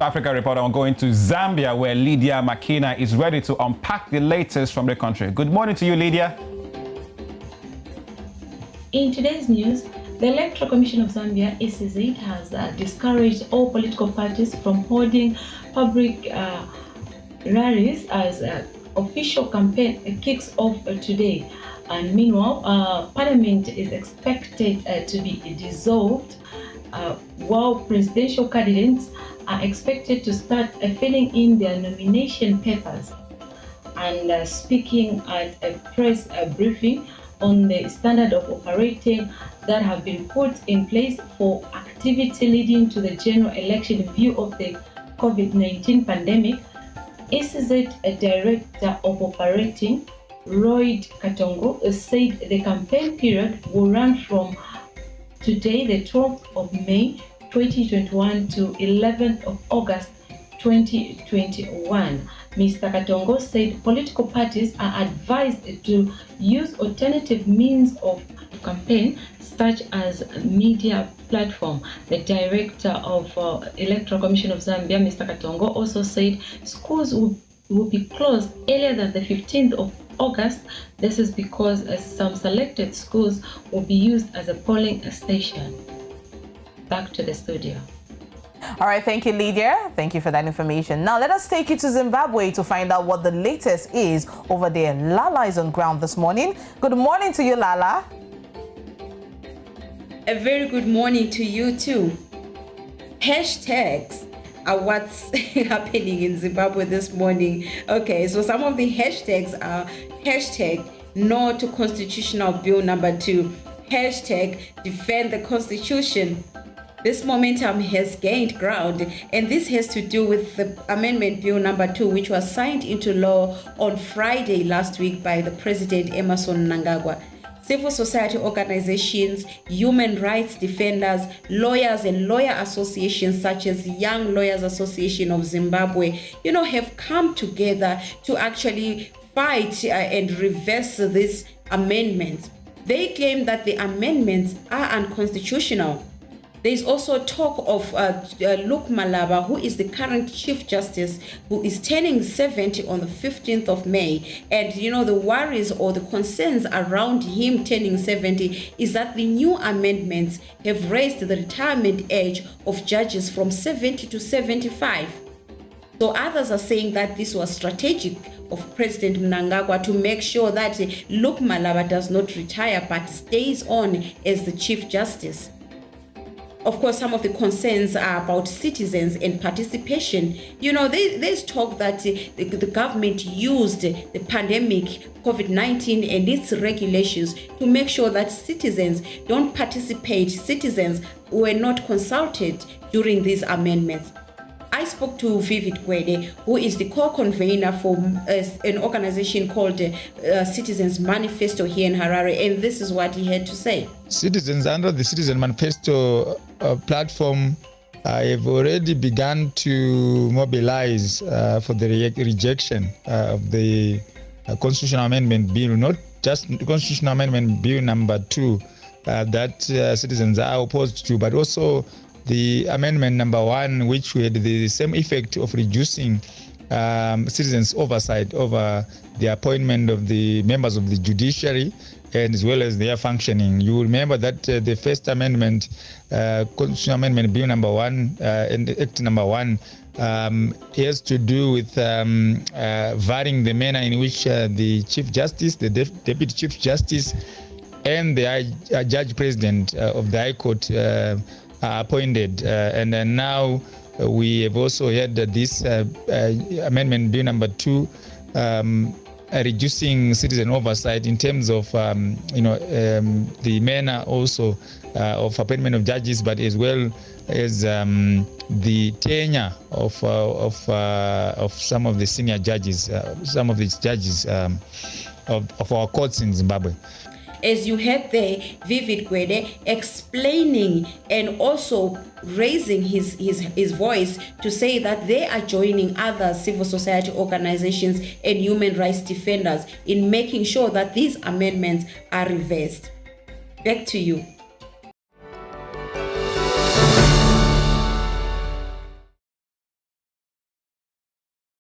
Africa Report, I'm going to Zambia, where Lydia Makina is ready to unpack the latest from the country. Good morning to you, Lydia. In today's news, the Electoral Commission of Zambia, ECZ, has discouraged all political parties from holding public rallies as official campaign kicks off today. And meanwhile, Parliament is expected to be dissolved, while presidential candidates are expected to start filling in their nomination papers. And speaking at a press briefing on the standard of operating that have been put in place for activity leading to the general election in view of the COVID-19 pandemic, ECZ Director of Operating, Lloyd Katongo, said the campaign period will run from today, the 12th of May 2021 to 11th of August 2021. Mr. Katongo said political parties are advised to use alternative means of campaign, such as media platform. The director of Electoral Commission of Zambia, Mr. Katongo, also said schools will be closed earlier than the 15th of August. This is because some selected schools will be used as a polling station. Back to the studio. All right, thank you, Lydia. Thank you for that information. Now, let us take you to Zimbabwe to find out what the latest is over there. Lala is on ground this morning. Good morning to you, Lala. A very good morning to you, too. Hashtags are what's happening in Zimbabwe this morning. Okay, so some of the hashtags are hashtag no to constitutional bill number 2, hashtag defend the constitution. This momentum has gained ground, and this has to do with the amendment bill number 2, which was signed into law on Friday last week by the President Emmerson Mnangagwa. Civil society organizations, human rights defenders, lawyers and lawyer associations such as Young Lawyers Association of Zimbabwe, have come together to actually fight and reverse this amendment. They claim that the amendments are unconstitutional. There is also talk of Luke Malaba, who is the current Chief Justice, who is turning 70 on the 15th of May. And, the worries or the concerns around him turning 70 is that the new amendments have raised the retirement age of judges from 70 to 75. So others are saying that this was strategic of President Mnangagwa to make sure that Luke Malaba does not retire but stays on as the Chief Justice. Of course, some of the concerns are about citizens and participation. There's talk that the government used the pandemic, COVID-19, and its regulations to make sure that citizens don't participate. Citizens were not consulted during these amendments. I spoke to Vivid Gwede, who is the co-convener for an organization called Citizens Manifesto here in Harare, and this is what he had to say. Citizens under the Citizen Manifesto platform have already begun to mobilize for the rejection of the Constitutional Amendment Bill, not just Constitutional Amendment Bill number 2 that citizens are opposed to, but also the amendment number 1, which had the same effect of reducing citizens' oversight over the appointment of the members of the judiciary and as well as their functioning. You will remember that the first amendment, Constitutional Amendment Bill number 1 and Act number 1, has to do with varying the manner in which the Chief Justice, the Deputy Chief Justice, and the Judge President of the High Court appointed, and then now we have also had this amendment bill number 2 reducing citizen oversight in terms of the manner also of appointment of judges, but as well as the tenure of some of the senior judges, some of these judges of our courts in Zimbabwe. As you heard there, Vivid Gwede explaining and also raising his voice to say that they are joining other civil society organizations and human rights defenders in making sure that these amendments are reversed. Back to you.